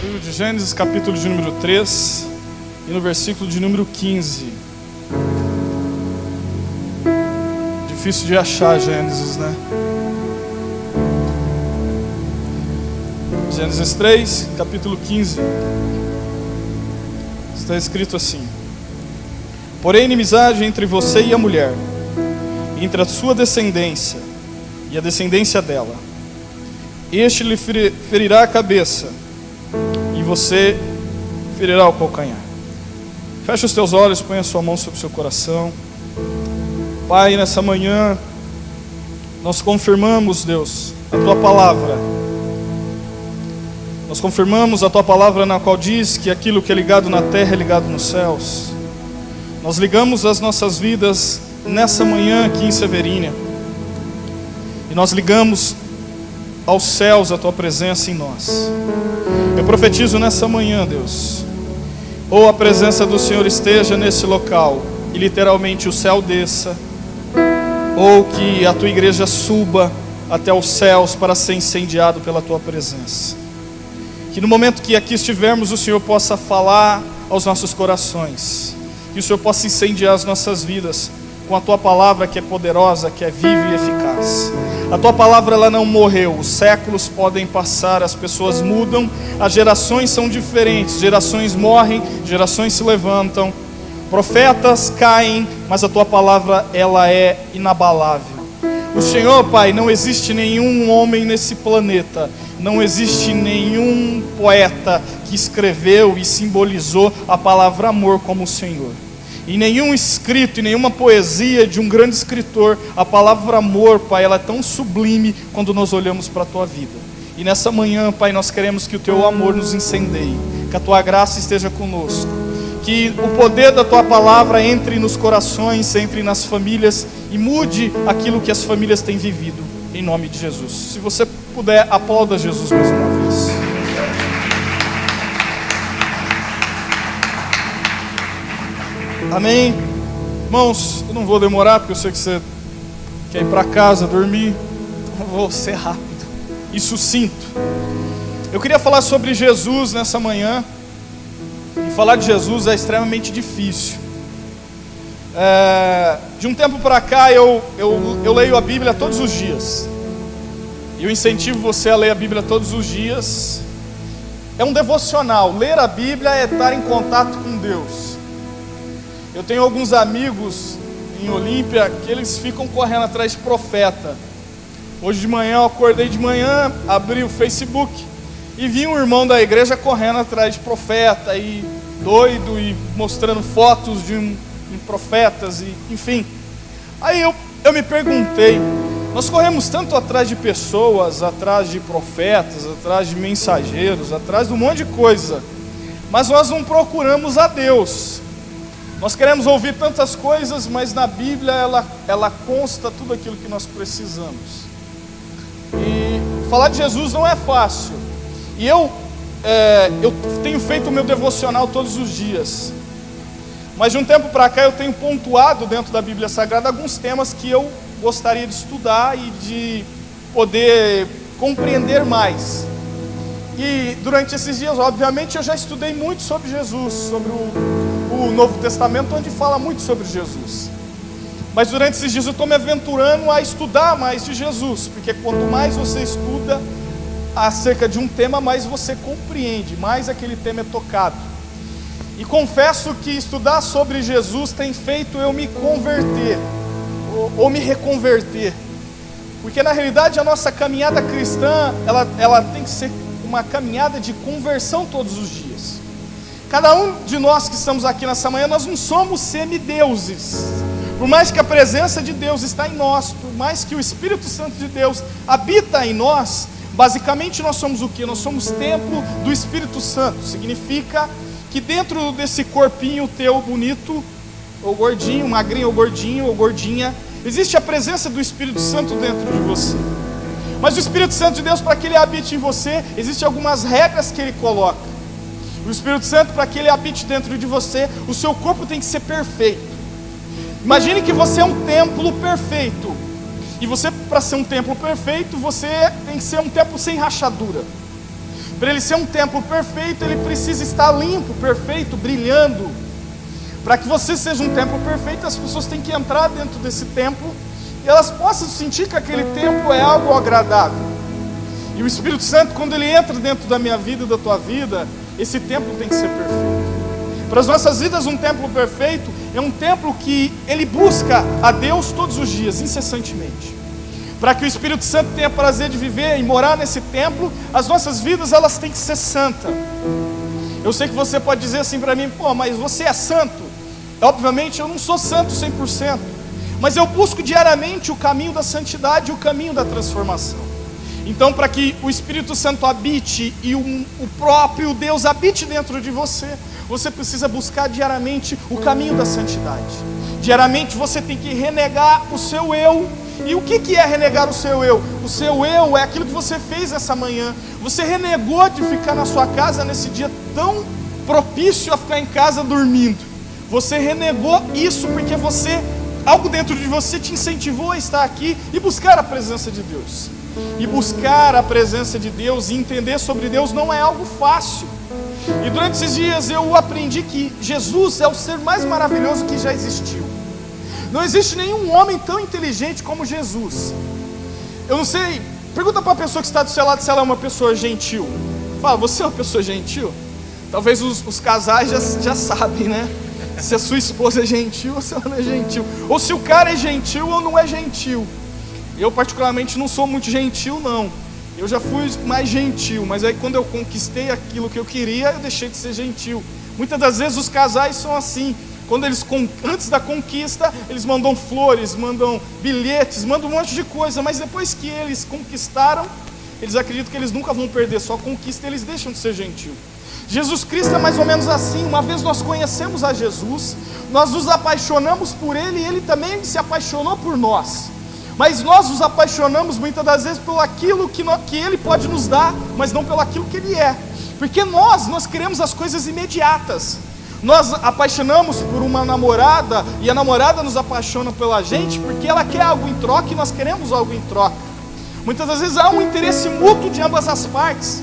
Livro de Gênesis, capítulo de número 3 e no versículo de número 15. Difícil de achar Gênesis, né? Gênesis 3, capítulo 15. Está escrito assim: porém, inimizade entre você e a mulher, entre a sua descendência e a descendência dela. Este lhe ferirá a cabeça, e você ferirá o calcanhar. Feche os teus olhos, põe a sua mão sobre o seu coração. Pai, nessa manhã, nós confirmamos, Deus, a Tua palavra. Nós confirmamos a Tua palavra na qual diz que aquilo que é ligado na terra é ligado nos céus. Nós ligamos as nossas vidas nessa manhã aqui em Severínia. E nós ligamos aos céus a Tua presença em nós. Eu profetizo nessa manhã, Deus, ou a presença do Senhor esteja nesse local e literalmente o céu desça, ou que a Tua igreja suba até os céus para ser incendiado pela Tua presença. Que no momento que aqui estivermos, o Senhor possa falar aos nossos corações, que o Senhor possa incendiar as nossas vidas com a Tua palavra, que é poderosa, que é viva e eficaz. A Tua palavra, ela não morreu. Os séculos podem passar, as pessoas mudam, as gerações são diferentes, gerações morrem, gerações se levantam, profetas caem, mas a Tua palavra, ela é inabalável. O Senhor, Pai, não existe nenhum homem nesse planeta, não existe nenhum poeta que escreveu e simbolizou a palavra amor como o Senhor. E nenhum escrito, e nenhuma poesia de um grande escritor, a palavra amor, Pai, ela é tão sublime quando nós olhamos para a Tua vida. E nessa manhã, Pai, nós queremos que o Teu amor nos incendeie, que a Tua graça esteja conosco, que o poder da Tua palavra entre nos corações, entre nas famílias e mude aquilo que as famílias têm vivido, em nome de Jesus. Se você puder, aplauda Jesus mais uma vez. Amém? Irmãos, eu não vou demorar, porque eu sei que você quer ir para casa, dormir. Eu vou ser rápido e sucinto. Eu queria falar sobre Jesus nessa manhã. E falar de Jesus é extremamente difícil. De um tempo para cá, eu leio a Bíblia todos os dias. E eu incentivo você a ler a Bíblia todos os dias. É um devocional. Ler a Bíblia é estar em contato com Deus. Eu tenho alguns amigos em Olímpia que eles ficam correndo atrás de profeta. Hoje de manhã eu acordei de manhã, abri o Facebook e vi um irmão da igreja correndo atrás de profeta e doido e mostrando fotos de profetas e enfim. Aí eu me perguntei, nós corremos tanto atrás de pessoas, atrás de profetas, atrás de mensageiros, atrás de um monte de coisa, mas nós não procuramos a Deus. Nós queremos ouvir tantas coisas, mas na Bíblia ela consta tudo aquilo que nós precisamos. E falar de Jesus não é fácil. E eu tenho feito o meu devocional todos os dias. Mas de um tempo para cá eu tenho pontuado dentro da Bíblia Sagrada alguns temas que eu gostaria de estudar e de poder compreender mais. E durante esses dias, obviamente, eu já estudei muito sobre Jesus, sobre o Novo Testamento, onde fala muito sobre Jesus. Mas durante esses dias eu estou me aventurando a estudar mais de Jesus, porque quanto mais você estuda acerca de um tema, mais você compreende, mais aquele tema é tocado. E confesso que estudar sobre Jesus tem feito eu me converter, ou me reconverter. Porque na realidade a nossa caminhada cristã, ela tem que ser uma caminhada de conversão todos os dias. Cada um de nós que estamos aqui nessa manhã, nós não somos semideuses. Por mais que a presença de Deus está em nós, por mais que o Espírito Santo de Deus habita em nós, basicamente nós somos o quê? Nós somos templo do Espírito Santo. Significa que dentro desse corpinho teu bonito, ou gordinho, magrinho ou gordinho ou gordinha, existe a presença do Espírito Santo dentro de você. Mas o Espírito Santo de Deus, para que ele habite em você, existem algumas regras que ele coloca. O Espírito Santo, para que ele habite dentro de você, o seu corpo tem que ser perfeito. Imagine que você é um templo perfeito. E você, para ser um templo perfeito, você tem que ser um templo sem rachadura. Para ele ser um templo perfeito, ele precisa estar limpo, perfeito, brilhando. Para que você seja um templo perfeito, as pessoas têm que entrar dentro desse templo e elas possam sentir que aquele templo é algo agradável. E o Espírito Santo, quando ele entra dentro da minha vida e da tua vida, esse templo tem que ser perfeito. Para as nossas vidas, um templo perfeito é um templo que ele busca a Deus todos os dias, incessantemente. Para que o Espírito Santo tenha prazer de viver e morar nesse templo, as nossas vidas elas têm que ser santas. Eu sei que você pode dizer assim para mim, pô, mas você é santo. Obviamente eu não sou santo 100%, mas eu busco diariamente o caminho da santidade, o caminho da transformação. Então, para que o Espírito Santo habite e o próprio Deus habite dentro de você, você precisa buscar diariamente o caminho da santidade. Diariamente você tem que renegar o seu eu. E o que é renegar o seu eu? O seu eu é aquilo que você fez essa manhã. Você renegou de ficar na sua casa nesse dia tão propício a ficar em casa dormindo. Você renegou isso porque algo dentro de você te incentivou a estar aqui e buscar a presença de Deus. E buscar a presença de Deus e entender sobre Deus não é algo fácil. E durante esses dias eu aprendi que Jesus é o ser mais maravilhoso que já existiu. Não existe nenhum homem tão inteligente como Jesus. Eu não sei, pergunta para a pessoa que está do seu lado se ela é uma pessoa gentil. Fala, você é uma pessoa gentil? Talvez os casais já sabem, né? Se a sua esposa é gentil ou se ela não é gentil. Ou se o cara é gentil ou não é gentil. Eu particularmente não sou muito gentil não. Eu já fui mais gentil, mas aí quando eu conquistei aquilo que eu queria, eu deixei de ser gentil. Muitas das vezes os casais são assim. Quando antes da conquista, eles mandam flores, mandam bilhetes, mandam um monte de coisa, mas depois que eles conquistaram, eles acreditam que eles nunca vão perder, só conquista e eles deixam de ser gentil. Jesus Cristo é mais ou menos assim. Uma vez nós conhecemos a Jesus, nós nos apaixonamos por Ele e Ele também se apaixonou por nós. Mas nós nos apaixonamos muitas das vezes pelo aquilo que Ele pode nos dar, mas não pelo aquilo que Ele é. Porque nós queremos as coisas imediatas. Nós apaixonamos por uma namorada e a namorada nos apaixona pela gente porque ela quer algo em troca e nós queremos algo em troca. Muitas das vezes há um interesse mútuo de ambas as partes.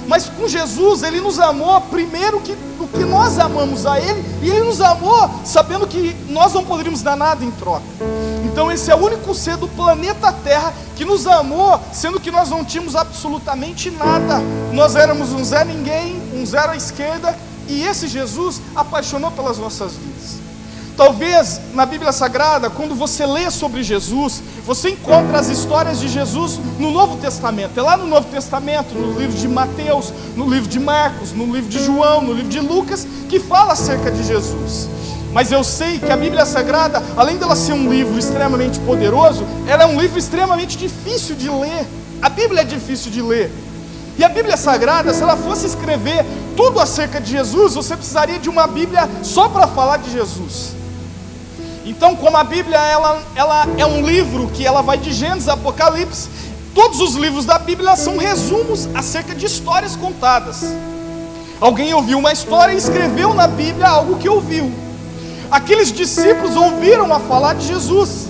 Mas com Jesus, Ele nos amou primeiro do que nós amamos a Ele. E Ele nos amou sabendo que nós não poderíamos dar nada em troca. Então esse é o único ser do planeta Terra que nos amou, sendo que nós não tínhamos absolutamente nada. Nós éramos um Zé Ninguém, um zero à esquerda. E esse Jesus apaixonou pelas nossas vidas. Talvez na Bíblia Sagrada, quando você lê sobre Jesus, você encontra as histórias de Jesus no Novo Testamento. É lá no Novo Testamento, no livro de Mateus, no livro de Marcos, no livro de João, no livro de Lucas, que fala acerca de Jesus. Mas eu sei que a Bíblia Sagrada, além dela ser um livro extremamente poderoso, ela é um livro extremamente difícil de ler. A Bíblia é difícil de ler. E a Bíblia Sagrada, se ela fosse escrever tudo acerca de Jesus, você precisaria de uma Bíblia só para falar de Jesus. Então, como a Bíblia ela é um livro que ela vai de Gênesis a Apocalipse, todos os livros da Bíblia são resumos acerca de histórias contadas. Alguém ouviu uma história e escreveu na Bíblia algo que ouviu. Aqueles discípulos ouviram a falar de Jesus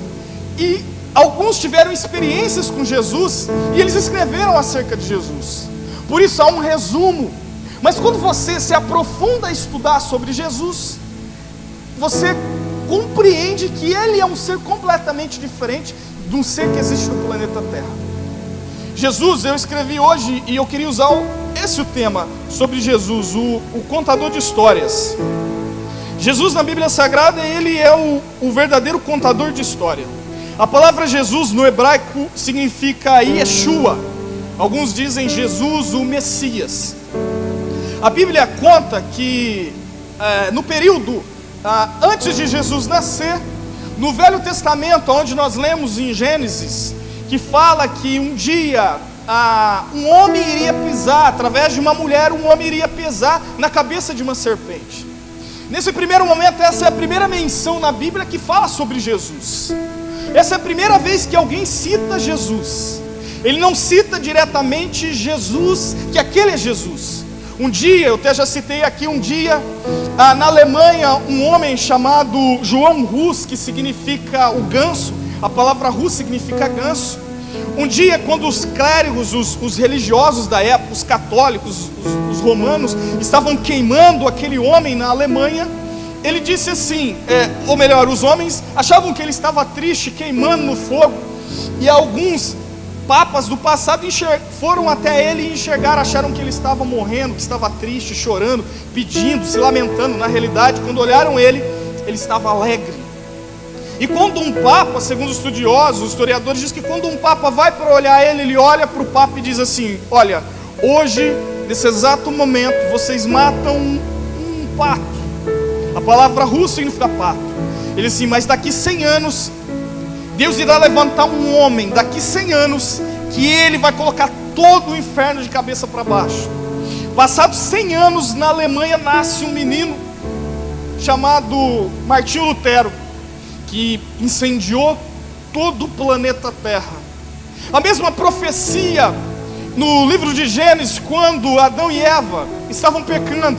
e alguns tiveram experiências com Jesus e eles escreveram acerca de Jesus. Por isso há um resumo. Mas quando você se aprofunda a estudar sobre Jesus, você compreende que Ele é um ser completamente diferente de um ser que existe no planeta Terra. Jesus, eu escrevi hoje e eu queria usar esse o tema sobre Jesus, o contador de histórias. Jesus na Bíblia Sagrada, Ele é o verdadeiro contador de história. A palavra Jesus no hebraico significa Yeshua. Alguns dizem Jesus, o Messias. A Bíblia conta que no período antes de Jesus nascer, no Velho Testamento, onde nós lemos em Gênesis, que fala que um dia um homem iria pisar, através de uma mulher, um homem iria pisar na cabeça de uma serpente. Nesse primeiro momento, essa é a primeira menção na Bíblia que fala sobre Jesus. Essa é a primeira vez que alguém cita Jesus. Ele não cita diretamente Jesus, que aquele é Jesus. Um dia, eu até já citei aqui, na Alemanha, um homem chamado Johann Rus, que significa o ganso, a palavra Rus significa ganso. Um dia, quando os clérigos, os religiosos da época, os católicos, os romanos, estavam queimando aquele homem na Alemanha, ele disse assim, ou melhor, os homens achavam que ele estava triste, queimando no fogo, e alguns papas do passado foram até ele e enxergaram, acharam que ele estava morrendo, que estava triste, chorando, pedindo, se lamentando. Na realidade, quando olharam ele estava alegre. E quando um papa, segundo os estudiosos, os historiadores, diz que quando um papa vai para olhar ele olha para o papa e diz assim: olha, hoje, nesse exato momento, vocês matam um pato. A palavra russa significa pato. Ele diz assim, mas daqui 100 anos, Deus irá levantar um homem, daqui 100 anos, que ele vai colocar todo o inferno de cabeça para baixo. Passados 100 anos, na Alemanha, nasce um menino chamado Martinho Lutero, que incendiou todo o planeta Terra. A mesma profecia no livro de Gênesis, quando Adão e Eva estavam pecando,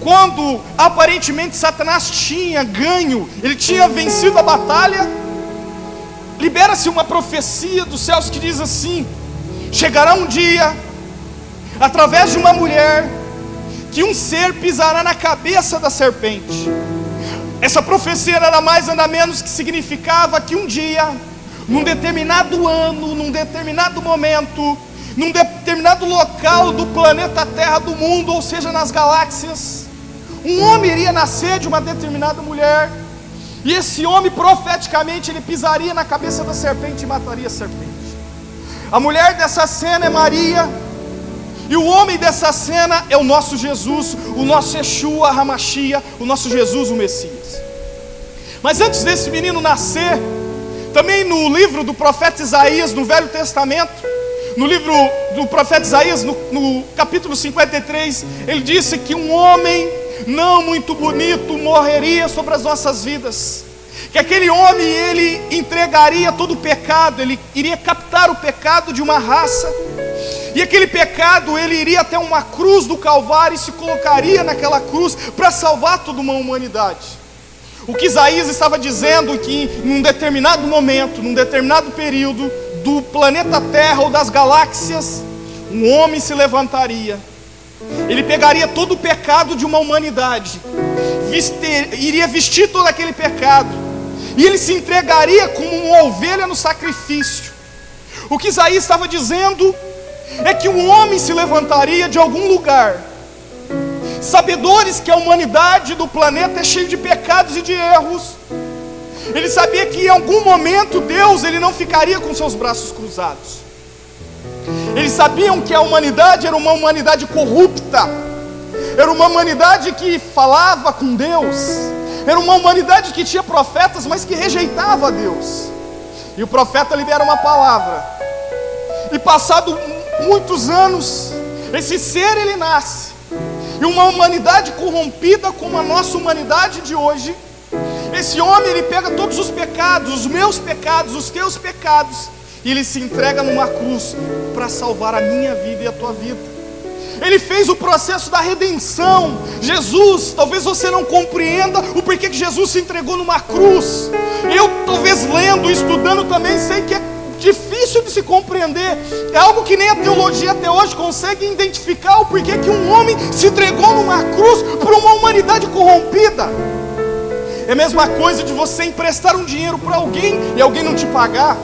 quando aparentemente Satanás tinha ganho, ele tinha vencido a batalha, libera-se uma profecia dos céus que diz assim: chegará um dia, através de uma mulher, que um ser pisará na cabeça da serpente. Essa profecia nada mais nada menos que significava que um dia, num determinado ano, num determinado momento, num determinado local do planeta Terra, do mundo, ou seja, nas galáxias, um homem iria nascer de uma determinada mulher, e esse homem profeticamente ele pisaria na cabeça da serpente e mataria a serpente. A mulher dessa cena é Maria, e o homem dessa cena é o nosso Jesus, o nosso Yeshua HaMashiach, o nosso Jesus, o Messias. Mas antes desse menino nascer, também no livro do profeta Isaías, no Velho Testamento, no livro do profeta Isaías, no capítulo 53, ele disse que um homem não muito bonito morreria sobre as nossas vidas, que aquele homem ele entregaria todo o pecado, ele iria captar o pecado de uma raça, e aquele pecado ele iria até uma cruz do Calvário e se colocaria naquela cruz para salvar toda uma humanidade. O que Isaías estava dizendo que em um determinado momento, num determinado período do planeta Terra ou das galáxias, um homem se levantaria, ele pegaria todo o pecado de uma humanidade, iria vestir todo aquele pecado, e ele se entregaria como uma ovelha no sacrifício. O que Isaías estava dizendo é que um homem se levantaria de algum lugar, sabedores que a humanidade do planeta é cheia de pecados e de erros. Ele sabia que em algum momento Deus ele não ficaria com seus braços cruzados. Eles sabiam que a humanidade era uma humanidade corrupta, era uma humanidade que falava com Deus, era uma humanidade que tinha profetas, mas que rejeitava a Deus. E o profeta libera uma palavra, e passado muitos anos, esse ser ele nasce, e uma humanidade corrompida como a nossa humanidade de hoje, esse homem ele pega todos os pecados, os meus pecados, os teus pecados, e ele se entrega numa cruz para salvar a minha vida e a tua vida. Ele fez o processo da redenção. Jesus, talvez você não compreenda o porquê que Jesus se entregou numa cruz. Eu talvez lendo, estudando também sei que é difícil de se compreender. É algo que nem a teologia até hoje consegue identificar o porquê que um homem se entregou numa cruz por uma humanidade corrompida. É a mesma coisa de você emprestar um dinheiro para alguém e alguém não te pagar.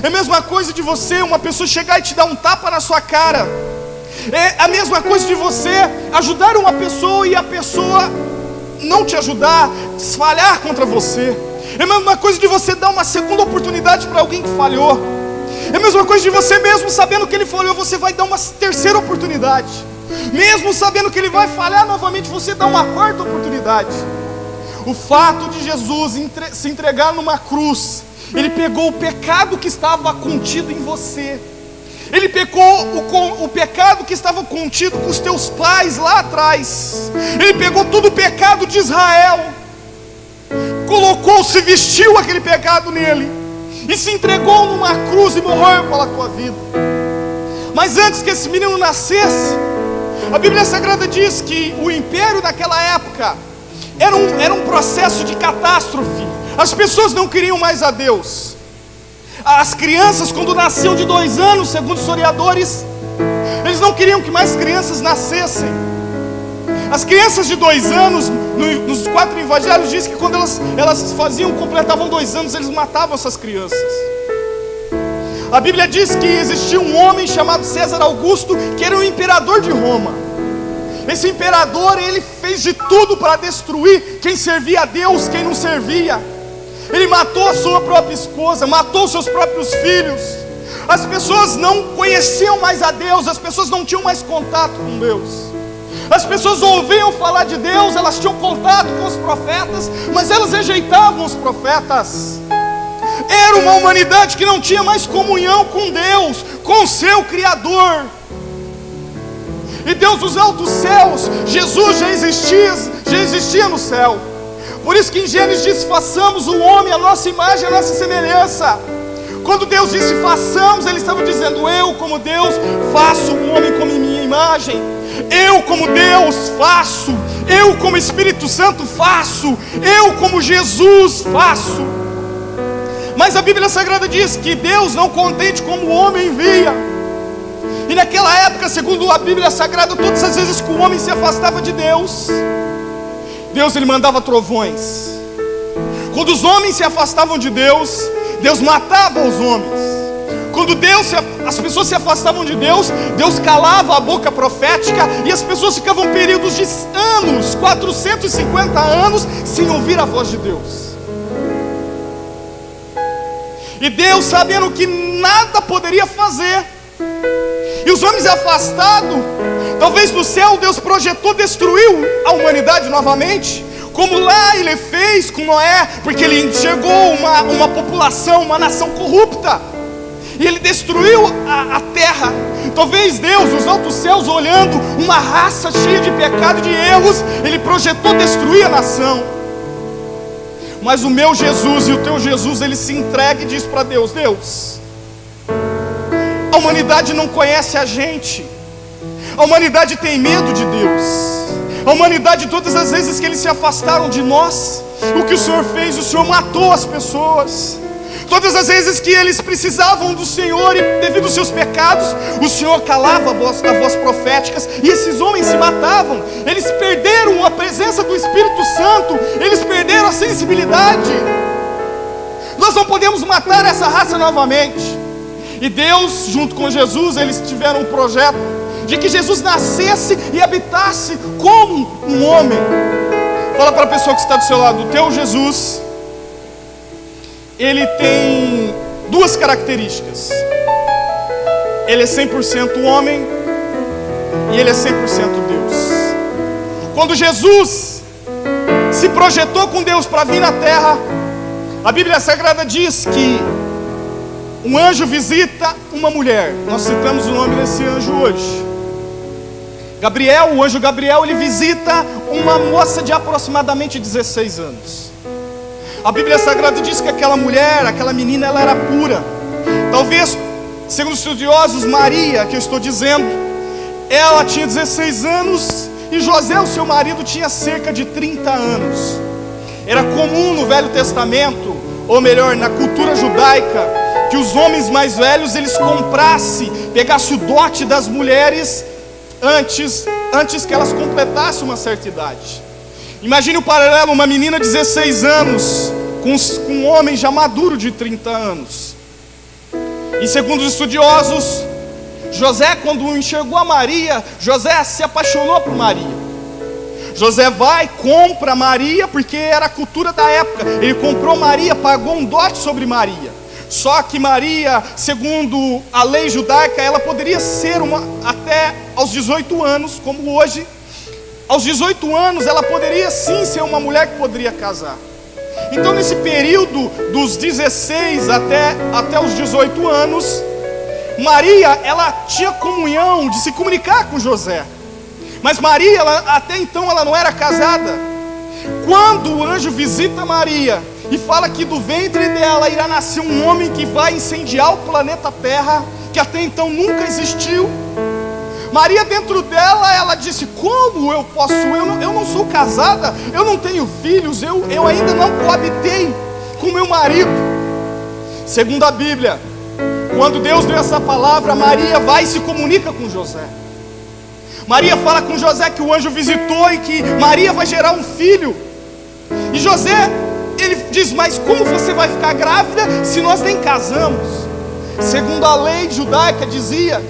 É a mesma coisa de você, uma pessoa chegar e te dar um tapa na sua cara. É a mesma coisa de você ajudar uma pessoa e a pessoa não te ajudar, falhar contra você. É a mesma coisa de você dar uma segunda oportunidade para alguém que falhou. É a mesma coisa de você, mesmo sabendo que ele falhou, você vai dar uma terceira oportunidade. Mesmo sabendo que ele vai falhar novamente, você dá uma quarta oportunidade. O fato de Jesus se entregar numa cruz, ele pegou o pecado que estava contido em você. Ele pegou o pecado que estava contido com os teus pais lá atrás. Ele pegou todo o pecado de Israel, colocou, se vestiu aquele pecado nele e se entregou numa cruz e morreu pela tua vida. Mas antes que esse menino nascesse, a Bíblia Sagrada diz que o império naquela época era um processo de catástrofe. As pessoas não queriam mais a Deus. As crianças, quando nasciam de 2 anos, segundo os historiadores, eles não queriam que mais crianças nascessem. As crianças de 2 anos, nos 4 evangelhos, diz que quando elas completavam 2 anos, eles matavam essas crianças. A Bíblia diz que existia um homem chamado César Augusto, que era o imperador de Roma. Esse imperador, ele fez de tudo para destruir quem servia a Deus, quem não servia. Ele matou a sua própria esposa, matou seus próprios filhos. As pessoas não conheciam mais a Deus, as pessoas não tinham mais contato com Deus. As pessoas ouviam falar de Deus, elas tinham contato com os profetas, mas elas rejeitavam os profetas. Era uma humanidade que não tinha mais comunhão com Deus, com o seu Criador. E Deus dos altos céus, Jesus já existia no céu. Por isso que em Gênesis diz: façamos o homem a nossa imagem, a nossa semelhança. Quando Deus disse façamos, Ele estava dizendo: eu como Deus faço o homem como minha imagem. Eu como Deus faço. Eu como Espírito Santo faço. Eu como Jesus faço. Mas a Bíblia Sagrada diz que Deus não contente como o homem via. E naquela época, segundo a Bíblia Sagrada, todas as vezes que o homem se afastava de Deus, Deus ele mandava trovões. Quando os homens se afastavam de Deus, Deus matava os homens. Quando as pessoas se afastavam de Deus, Deus calava a boca profética, e as pessoas ficavam períodos de anos, 450 anos, sem ouvir a voz de Deus. E Deus, sabendo que nada poderia fazer, e os homens afastados, talvez no céu Deus projetou, destruiu a humanidade novamente, como lá Ele fez com Noé, porque Ele enxergou uma população, uma nação corrupta, e Ele destruiu a terra. Talvez Deus, os altos céus, olhando uma raça cheia de pecado e de erros, Ele projetou destruir a nação. Mas o meu Jesus e o teu Jesus, ele se entrega e diz para Deus: Deus, a humanidade não conhece a gente, a humanidade tem medo de Deus, a humanidade, todas as vezes que eles se afastaram de nós, o que o Senhor fez? O Senhor matou as pessoas. Todas as vezes que eles precisavam do Senhor, e devido aos seus pecados, o Senhor calava a voz proféticas, e esses homens se matavam. Eles perderam a presença do Espírito Santo, eles perderam a sensibilidade. Nós não podemos matar essa raça novamente. E Deus, junto com Jesus, eles tiveram um projeto de que Jesus nascesse e habitasse como um homem. Fala para a pessoa que está do seu lado: o teu Jesus, ele tem 2 características. Ele é 100% homem e ele é 100% Deus. Quando Jesus se projetou com Deus para vir na terra, a Bíblia Sagrada diz que um anjo visita uma mulher. Nós citamos o nome desse anjo hoje. Gabriel, o anjo Gabriel, ele visita uma moça de aproximadamente 16 anos. A Bíblia Sagrada diz que aquela mulher, aquela menina, ela era pura. Talvez, segundo os estudiosos, Maria, que eu estou dizendo, ela tinha 16 anos e José, o seu marido, tinha cerca de 30 anos. Era comum no Velho Testamento, ou melhor, na cultura judaica, que os homens mais velhos, eles pegassem o dote das mulheres antes que elas completassem uma certa idade. Imagine o paralelo: uma menina de 16 anos com um homem já maduro de 30 anos. E segundo os estudiosos, José, quando enxergou a Maria, José se apaixonou por Maria. José vai, compra Maria, porque era a cultura da época. Ele comprou Maria, pagou um dote sobre Maria. Só que Maria, segundo a lei judaica, ela poderia ser até aos 18 anos, como hoje. Aos 18 anos ela poderia sim ser uma mulher que poderia casar. Então nesse período dos 16 até os 18 anos, Maria, ela tinha comunhão de se comunicar com José. Mas Maria, até então ela não era casada. Quando o anjo visita Maria e fala que do ventre dela irá nascer um homem que vai incendiar o planeta Terra, que até então nunca existiu, Maria, dentro dela, ela disse: como eu posso? Eu não sou casada, eu não tenho filhos, eu ainda não coabitei com meu marido. Segundo a Bíblia, quando Deus deu essa palavra, Maria vai e se comunica com José. Maria fala com José que o anjo visitou e que Maria vai gerar um filho. E José, ele diz, mas como você vai ficar grávida se nós nem casamos? Segundo a lei judaica dizia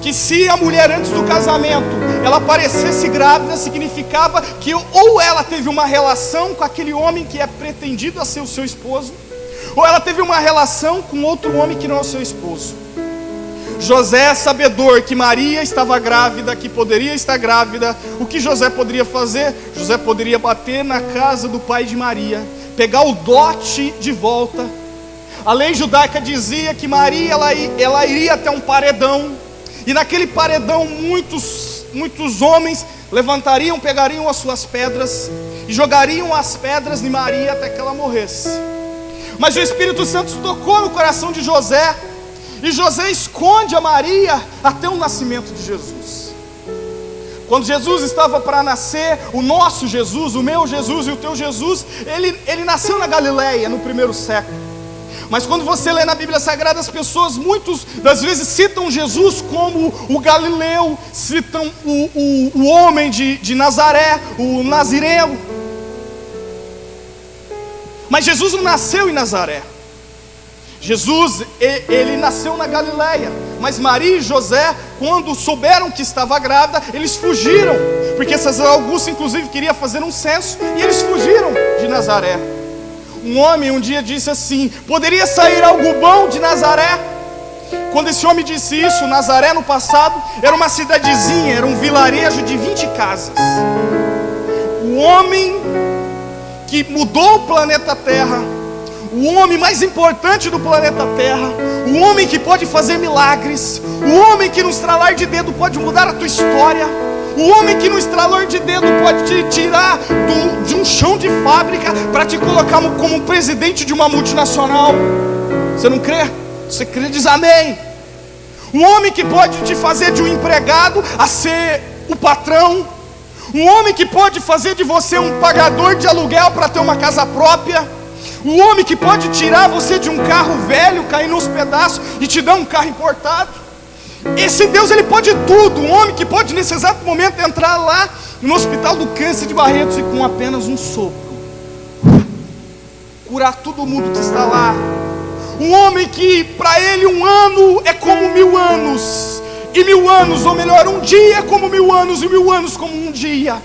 que se a mulher antes do casamento ela aparecesse grávida, significava que ou ela teve uma relação com aquele homem que é pretendido a ser o seu esposo, ou ela teve uma relação com outro homem que não é o seu esposo. José, sabedor que Maria estava grávida, que poderia estar grávida, o que José poderia fazer? José poderia bater na casa do pai de Maria, pegar o dote de volta. A lei judaica dizia que Maria ela iria até um paredão, e naquele paredão muitos homens levantariam, pegariam as suas pedras e jogariam as pedras em Maria até que ela morresse. Mas o Espírito Santo tocou no coração de José, e José esconde a Maria até o nascimento de Jesus. Quando Jesus estava para nascer, o nosso Jesus, o meu Jesus e o teu Jesus, ele nasceu na Galileia no primeiro século. Mas quando você lê na Bíblia Sagrada, as pessoas muitas das vezes citam Jesus como o Galileu, citam o homem de Nazaré, o Nazireu. Mas Jesus não nasceu em Nazaré. Jesus, ele nasceu na Galileia. Mas Maria e José, quando souberam que estava grávida, eles fugiram, porque César Augusto inclusive queria fazer um censo, e eles fugiram de Nazaré. Um homem um dia disse assim: poderia sair algo bom de Nazaré? Quando esse homem disse isso, Nazaré no passado era uma cidadezinha, era um vilarejo de 20 casas. O homem que mudou o planeta Terra, o homem mais importante do planeta Terra, o homem que pode fazer milagres, o homem que no estralar de dedo pode mudar a tua história, o homem que no estralar de dedo pode te tirar de um chão de fábrica para te colocar como presidente de uma multinacional. Você não crê? Você crê, diz amém. Um homem que pode te fazer de um empregado a ser o patrão. Um homem que pode fazer de você um pagador de aluguel para ter uma casa própria. Um homem que pode tirar você de um carro velho, cair nos pedaços e te dar um carro importado. Esse Deus, ele pode tudo. Um homem que pode nesse exato momento entrar lá no hospital do câncer de Barretos e com apenas um sopro curar todo mundo que está lá. Um homem que para ele um ano é como 1000 anos, e 1000 anos, ou melhor, um dia é como 1000 anos, e 1000 anos como um dia.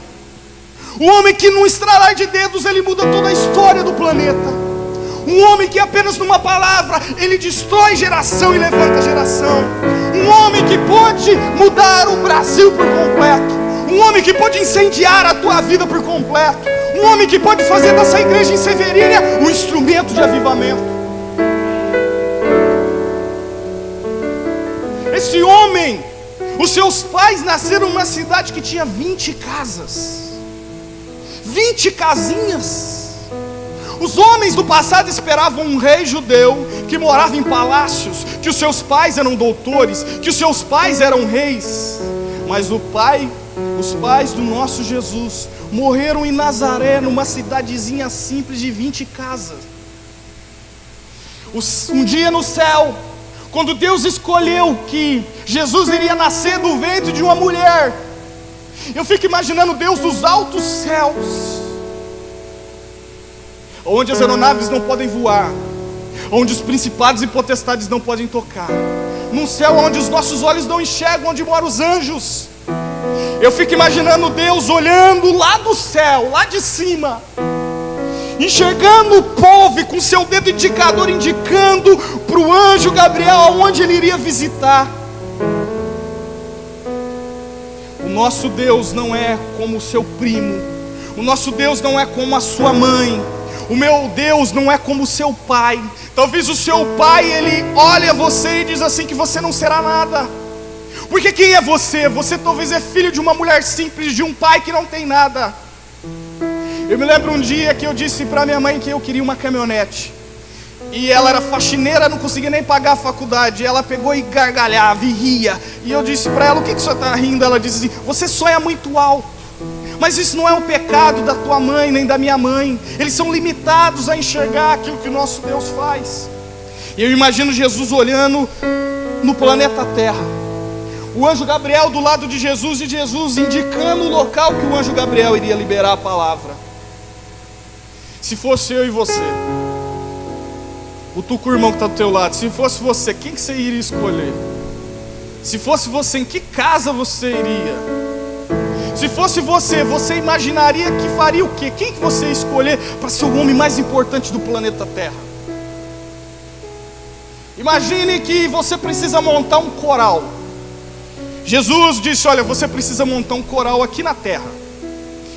Um homem que num estralar de dedos ele muda toda a história do planeta. Um homem que apenas numa palavra ele destrói geração e levanta geração. Um homem que pode mudar o Brasil por completo. Um homem que pode incendiar a tua vida por completo. Um homem que pode fazer dessa igreja em Severínia um instrumento de avivamento. Esse homem, os seus pais nasceram numa cidade que tinha 20 casas. 20 casinhas. Os homens do passado esperavam um rei judeu que morava em palácios, que os seus pais eram doutores, que os seus pais eram reis. Mas os pais do nosso Jesus morreram em Nazaré, numa cidadezinha simples de 20 casas. Um dia no céu, quando Deus escolheu que Jesus iria nascer do ventre de uma mulher, eu fico imaginando Deus dos altos céus, onde as aeronaves não podem voar, onde os principados e potestades não podem tocar, num céu onde os nossos olhos não enxergam, onde moram os anjos. Eu fico imaginando Deus olhando lá do céu, lá de cima, enxergando o povo e com seu dedo indicador indicando para o anjo Gabriel aonde ele iria visitar. O nosso Deus não é como o seu primo, o nosso Deus não é como a sua mãe, o meu Deus não é como o seu pai. Talvez o seu pai, ele olha você e diz assim que você não será nada. Porque quem é você? Você talvez é filho de uma mulher simples, de um pai que não tem nada. Eu me lembro um dia que eu disse para minha mãe que eu queria uma caminhonete. E ela era faxineira, não conseguia nem pagar a faculdade. Ela pegou e gargalhava e ria. E eu disse para ela: o que você está rindo? Ela disse assim: você sonha muito alto. Mas isso não é um pecado da tua mãe nem da minha mãe. Eles são limitados a enxergar aquilo que o nosso Deus faz. E eu imagino Jesus olhando no planeta Terra, o anjo Gabriel do lado de Jesus, e Jesus indicando o local que o anjo Gabriel iria liberar a palavra. Se fosse eu e você, o tuco irmão que está do teu lado, se fosse você, quem que você iria escolher? Se fosse você, em que casa você iria? Se fosse você, você imaginaria que faria o quê? Quem que você ia escolher para ser o homem mais importante do planeta Terra? Imagine que você precisa montar um coral. Jesus disse: olha, você precisa montar um coral aqui na terra.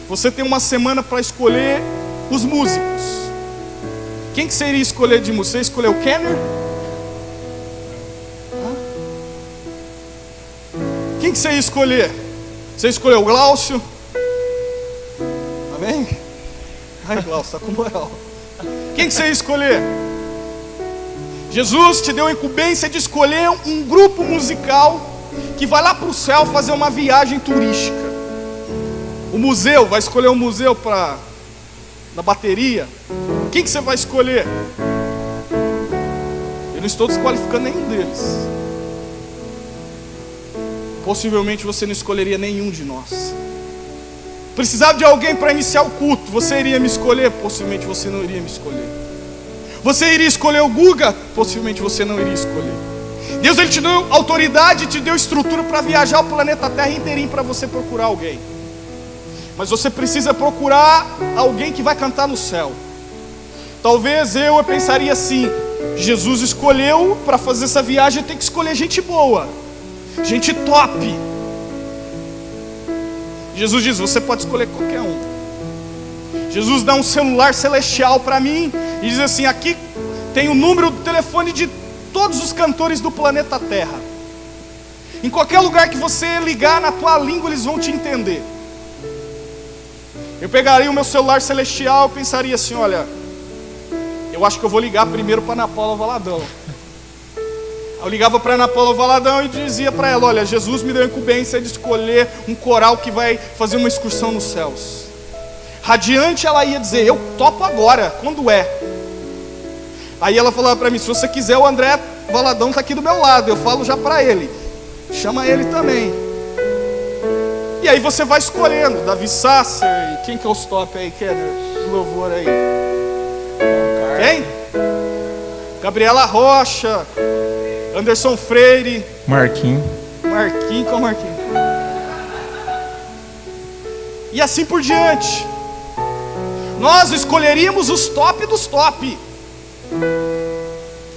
Você tem uma semana para escolher os músicos. Quem que você iria escolher de músico? Você escolheu o Kenner? Quem que você ia escolher? Você escolheu o Glaucio? Amém? Ai, Glaucio, está com moral. Quem que você ia escolher? Jesus te deu a incumbência de escolher um grupo musical que vai lá para o céu fazer uma viagem turística. O museu, vai escolher um museu na bateria. Quem que você vai escolher? Eu não estou desqualificando nenhum deles. Possivelmente você não escolheria nenhum de nós. Precisava de alguém para iniciar o culto, você iria me escolher? Possivelmente você não iria me escolher. Você iria escolher o Guga? Possivelmente você não iria escolher. Deus, Ele te deu autoridade, te deu estrutura para viajar o planeta Terra inteirinho para você procurar alguém. Mas você precisa procurar alguém que vai cantar no céu. Talvez eu pensaria assim: Jesus escolheu para fazer essa viagem, tem que escolher gente boa, gente top. Jesus diz: você pode escolher qualquer um. Jesus dá um celular celestial para mim e diz assim: aqui tem o número do telefone de todos os cantores do planeta Terra. Em qualquer lugar que você ligar na tua língua, eles vão te entender. Eu pegaria o meu celular celestial e pensaria assim: olha, eu acho que eu vou ligar primeiro para Ana Paula Valadão. Eu ligava para Ana Paula Valadão e dizia para ela: olha, Jesus me deu a incumbência de escolher um coral que vai fazer uma excursão nos céus. Radiante, ela ia dizer: eu topo agora, quando é? Aí ela falava para mim: se você quiser, o André Valadão está aqui do meu lado, eu falo já para ele, chama ele também. E aí você vai escolhendo, Davi Sasser, quem que é os top aí, Kenner, de louvor aí? Quem? Gabriela Rocha, Anderson Freire, Marquinhos, qual Marquinhos? E assim por diante. Nós escolheríamos os top dos top.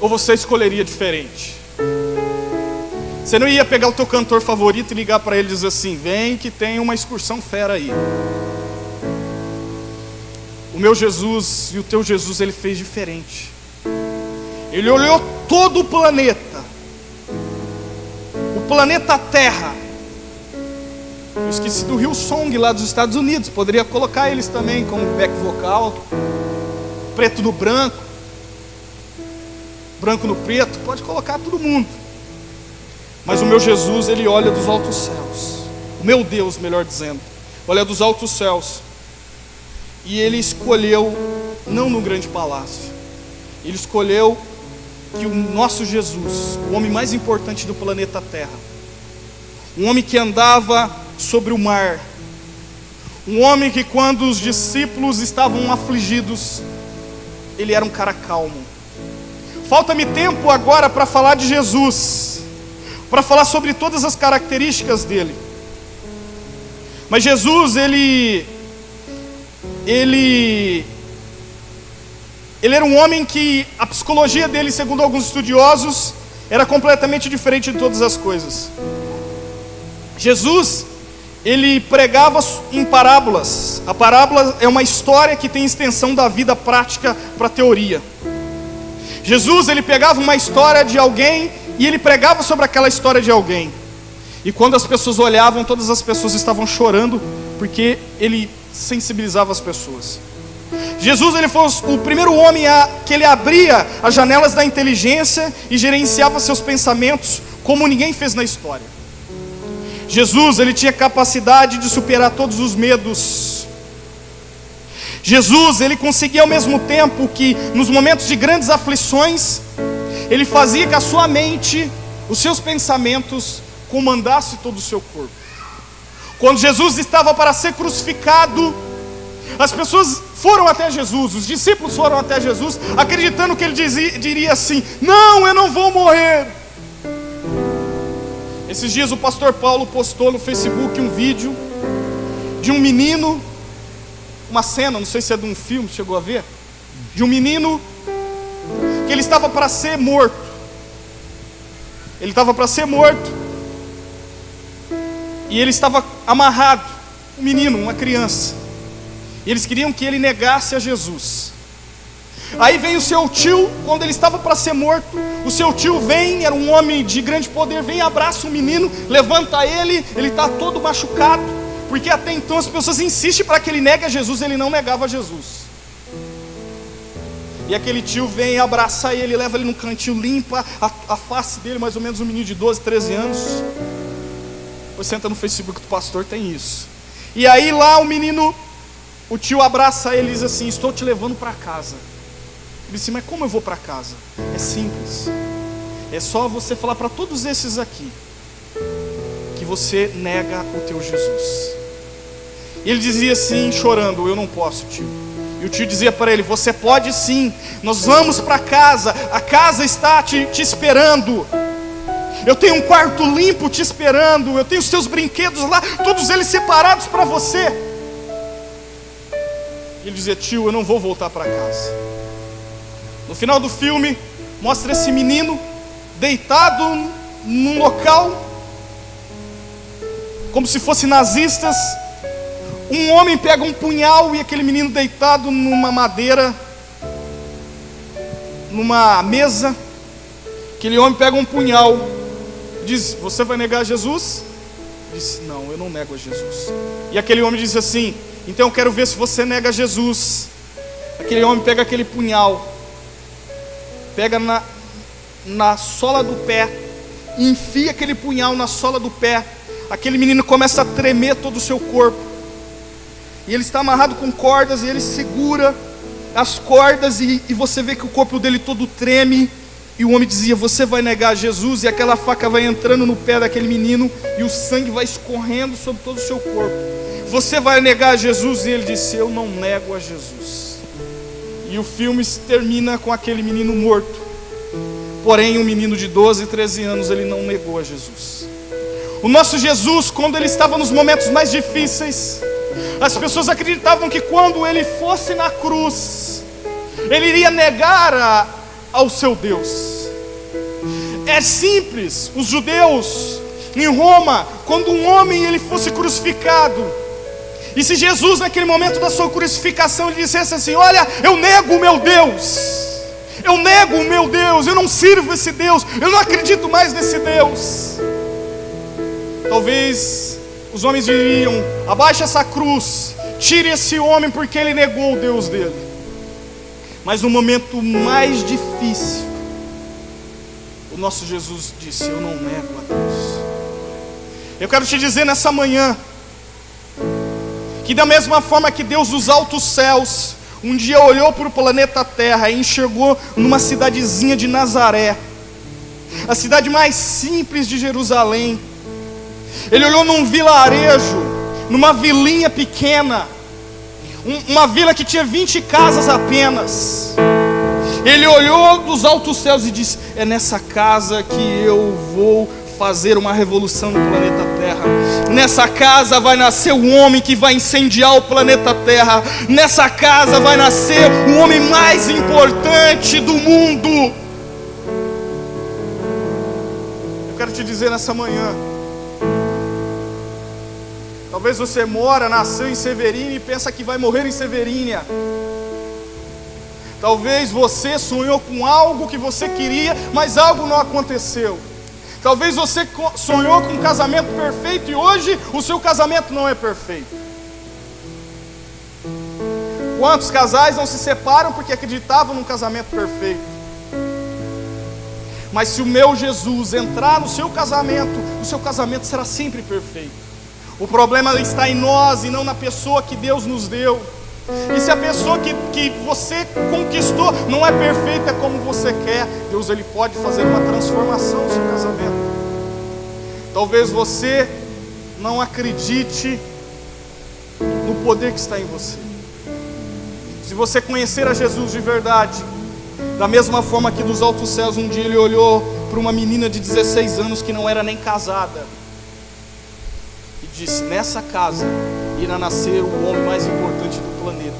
Ou você escolheria diferente? Você não ia pegar o teu cantor favorito e ligar para ele e dizer assim: vem que tem uma excursão fera aí. O meu Jesus e o teu Jesus, ele fez diferente. Ele olhou todo o planeta Terra. Eu esqueci do Hillsong lá dos Estados Unidos, poderia colocar eles também como back vocal. Preto no branco, branco no preto, pode colocar todo mundo. Mas o meu Jesus, ele olha dos altos céus. O meu Deus, melhor dizendo, olha dos altos céus. E ele escolheu, não no grande palácio, ele escolheu que o nosso Jesus, o homem mais importante do planeta Terra, um homem que andava sobre o mar, um homem que quando os discípulos estavam afligidos, ele era um cara calmo. Falta-me tempo agora para falar de Jesus, para falar sobre todas as características dele. Mas Jesus, ele era um homem que a psicologia dele, segundo alguns estudiosos, era completamente diferente de todas as coisas. Jesus, ele pregava em parábolas. A parábola é uma história que tem extensão da vida prática para a teoria. Jesus, ele pegava uma história de alguém e ele pregava sobre aquela história de alguém. E quando as pessoas olhavam, todas as pessoas estavam chorando, porque ele sensibilizava as pessoas. Jesus, ele foi o primeiro homem que ele abria as janelas da inteligência e gerenciava seus pensamentos como ninguém fez na história. Jesus, ele tinha capacidade de superar todos os medos. Jesus, ele conseguia ao mesmo tempo que nos momentos de grandes aflições, ele fazia que a sua mente, os seus pensamentos, comandasse todo o seu corpo. Quando Jesus estava para ser crucificado, as pessoas foram até Jesus, os discípulos foram até Jesus, acreditando que ele diria assim: não, eu não vou morrer. Esses dias o pastor Paulo postou no Facebook um vídeo de um menino, uma cena, não sei se é de um filme, chegou a ver? De um menino que ele estava para ser morto. Ele estava para ser morto. E ele estava amarrado, um menino, uma criança. E eles queriam que ele negasse a Jesus. Aí vem o seu tio, quando ele estava para ser morto, o seu tio vem, era um homem de grande poder, vem, abraça o menino, levanta ele está todo machucado, porque até então as pessoas insistem para que ele negue a Jesus, ele não negava a Jesus. E aquele tio vem, abraça ele, leva ele num cantinho, limpa a face dele, mais ou menos um menino de 12, 13 anos. Você entra no Facebook do pastor, tem isso. E aí lá o menino, o tio abraça ele e diz assim: estou te levando para casa. Ele disse: mas como eu vou para casa? É simples. É só você falar para todos esses aqui que você nega o teu Jesus. E ele dizia assim, chorando: eu não posso, tio. E o tio dizia para ele: você pode sim, nós vamos para casa, a casa está te esperando. Eu tenho um quarto limpo te esperando, eu tenho os teus brinquedos lá, todos eles separados para você. E ele dizia: tio, eu não vou voltar para casa. No final do filme, mostra esse menino deitado num local, como se fossem nazistas. Um homem pega um punhal e aquele menino deitado numa madeira, numa mesa. Aquele homem pega um punhal, diz: você vai negar Jesus? Diz: não, eu não nego a Jesus. E aquele homem diz assim: então eu quero ver se você nega Jesus. Aquele homem pega aquele punhal, pega na sola do pé, enfia aquele punhal na sola do pé. Aquele menino começa a tremer todo o seu corpo. E ele está amarrado com cordas, e ele segura as cordas, e você vê que o corpo dele todo treme. E o homem dizia: você vai negar Jesus? E aquela faca vai entrando no pé daquele menino, e o sangue vai escorrendo sobre todo o seu corpo. Você vai negar Jesus? E ele disse: eu não nego a Jesus. E o filme termina com aquele menino morto. Porém, um menino de 12, 13 anos, ele não negou a Jesus. O nosso Jesus, quando ele estava nos momentos mais difíceis, as pessoas acreditavam que quando ele fosse na cruz, ele iria negar ao seu Deus. É simples. Os judeus em Roma, quando um homem ele fosse crucificado, e se Jesus naquele momento da sua crucificação ele dissesse assim: olha, eu nego o meu Deus, eu nego o meu Deus, eu não sirvo esse Deus, eu não acredito mais nesse Deus, talvez os homens diriam: abaixe essa cruz, tire esse homem, porque ele negou o Deus dele. Mas no momento mais difícil, o nosso Jesus disse: eu não nego a Deus. Eu quero te dizer nessa manhã, que da mesma forma que Deus dos altos céus um dia olhou para o planeta Terra e enxergou numa cidadezinha de Nazaré, a cidade mais simples de Jerusalém, ele olhou num vilarejo, numa vilinha pequena, uma vila que tinha 20 casas apenas. Ele olhou dos altos céus e disse: é nessa casa que eu vou fazer uma revolução no planeta Terra. Nessa casa vai nascer o homem que vai incendiar o planeta Terra. Nessa casa vai nascer o homem mais importante do mundo. Eu quero te dizer nessa manhã, talvez você nasceu em Severínia e pensa que vai morrer em Severínia. Talvez você sonhou com algo que você queria, mas algo não aconteceu. Talvez você sonhou com um casamento perfeito e hoje o seu casamento não é perfeito. Quantos casais não se separam porque acreditavam num casamento perfeito? Mas se o meu Jesus entrar no seu casamento, o seu casamento será sempre perfeito. O problema está em nós e não na pessoa que Deus nos deu. E se a pessoa que você conquistou não é perfeita como você quer, Deus ele pode fazer uma transformação no seu casamento. Talvez você não acredite no poder que está em você. Se você conhecer a Jesus de verdade, da mesma forma que dos altos céus um dia ele olhou para uma menina de 16 anos que não era nem casada e disse: nessa casa irá nascer o homem mais importante do planeta.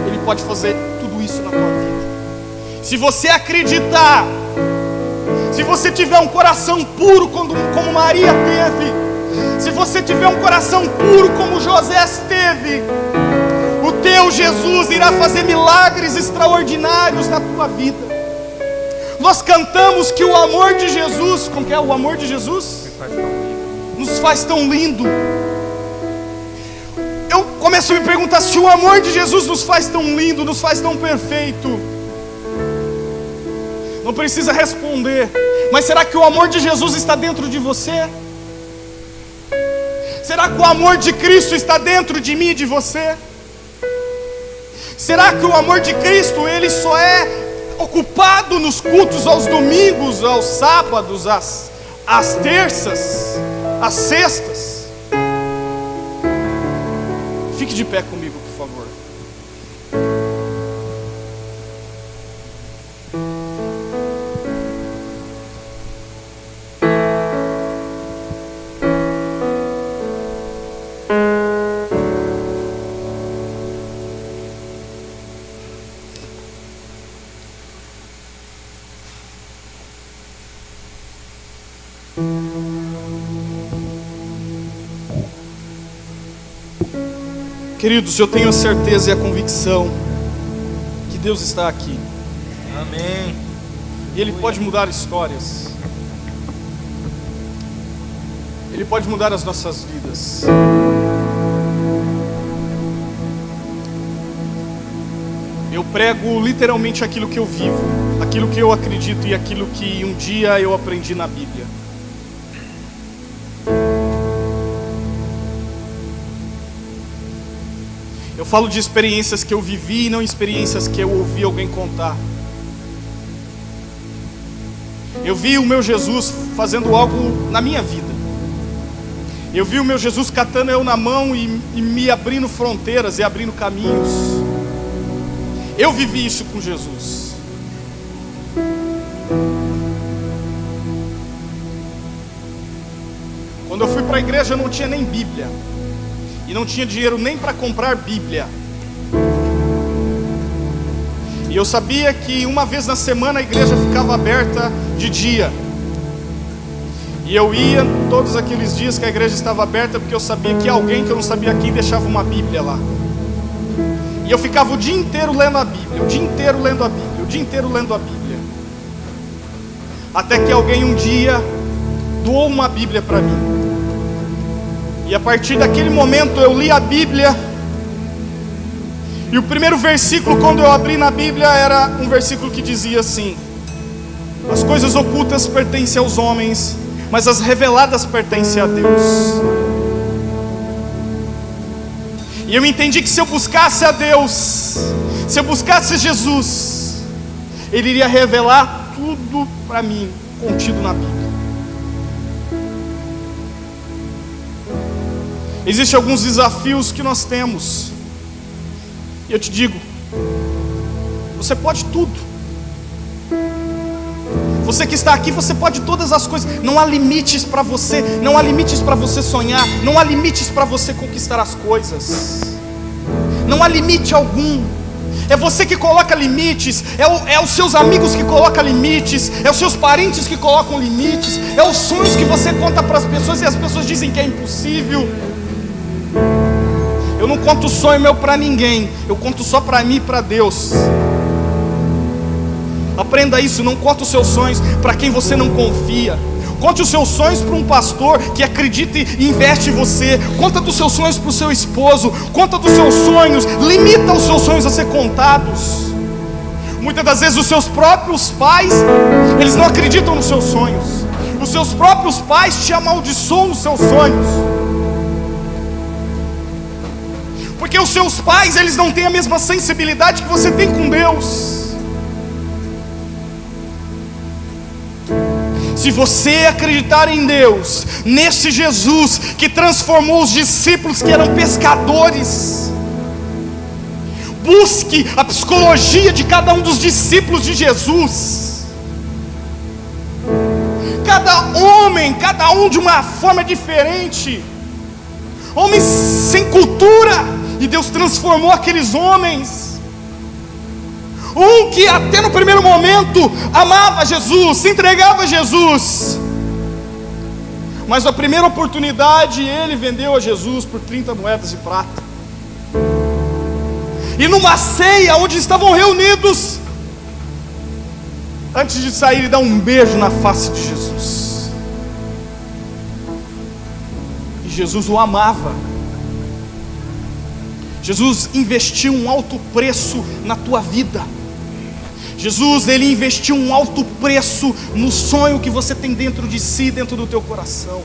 Ele pode fazer tudo isso na tua vida. Se você acreditar, se você tiver um coração puro como Maria teve, se você tiver um coração puro como José teve, o teu Jesus irá fazer milagres extraordinários na tua vida. Nós cantamos que o amor de Jesus, como que é o amor de Jesus? Nos faz tão lindo. Eu começo a me perguntar se o amor de Jesus nos faz tão lindo, nos faz tão perfeito. Não precisa responder, mas será que o amor de Jesus está dentro de você? Será que o amor de Cristo está dentro de mim e de você? Será que o amor de Cristo ele só é ocupado nos cultos aos domingos, aos sábados, às terças, às sextas? Fique de pé comigo, por favor. Queridos, eu tenho a certeza e a convicção que Deus está aqui. Amém. E Ele pode mudar histórias. Ele pode mudar as nossas vidas. Eu prego literalmente aquilo que eu vivo, aquilo que eu acredito e aquilo que um dia eu aprendi na Bíblia. Eu falo de experiências que eu vivi e não experiências que eu ouvi alguém contar. Eu vi o meu Jesus fazendo algo na minha vida. Eu vi o meu Jesus catando eu na mão e me abrindo fronteiras e abrindo caminhos. Eu vivi isso com Jesus. Quando eu fui para a igreja eu não tinha nem Bíblia. E não tinha dinheiro nem para comprar Bíblia. E eu sabia que uma vez na semana a igreja ficava aberta de dia. E eu ia todos aqueles dias que a igreja estava aberta, porque eu sabia que alguém que eu não sabia quem deixava uma Bíblia lá. E eu ficava o dia inteiro lendo a Bíblia, o dia inteiro lendo a Bíblia, o dia inteiro lendo a Bíblia. Até que alguém um dia doou uma Bíblia para mim. E a partir daquele momento eu li a Bíblia. E o primeiro versículo, quando eu abri na Bíblia, era um versículo que dizia assim: as coisas ocultas pertencem aos homens, mas as reveladas pertencem a Deus. E eu entendi que se eu buscasse a Deus, se eu buscasse Jesus, Ele iria revelar tudo para mim, contido na Bíblia. Existem alguns desafios que nós temos. E eu te digo, você pode tudo. Você que está aqui, você pode todas as coisas. Não há limites para você. Não há limites para você sonhar. Não há limites para você conquistar as coisas. Não há limite algum. É você que coloca limites. É os seus amigos que colocam limites. É os seus parentes que colocam limites. É os sonhos que você conta para as pessoas e as pessoas dizem que é impossível. Eu não conto sonho meu para ninguém. Eu conto só para mim e para Deus. Aprenda isso. Não conta os seus sonhos para quem você não confia. Conte os seus sonhos para um pastor que acredita e investe em você. Conta dos seus sonhos para o seu esposo. Conta dos seus sonhos. Limita os seus sonhos a ser contados. Muitas das vezes os seus próprios pais, eles não acreditam nos seus sonhos. Os seus próprios pais te amaldiçoam nos seus sonhos. porque os seus pais, eles não têm a mesma sensibilidade que você tem com Deus. Se você acreditar em Deus, nesse Jesus que transformou os discípulos que eram pescadores, busque a psicologia de cada um dos discípulos de Jesus. Cada homem, cada um de uma forma diferente, homens sem cultura, e Deus transformou aqueles homens. Um que até no primeiro momento amava Jesus, se entregava a Jesus, mas na primeira oportunidade ele vendeu a Jesus por 30 moedas de prata. E numa ceia onde estavam reunidos, antes de sair, ele dá um beijo na face de Jesus. E Jesus o amava. Jesus investiu um alto preço na tua vida. Jesus, ele investiu um alto preço no sonho que você tem dentro de si, dentro do teu coração.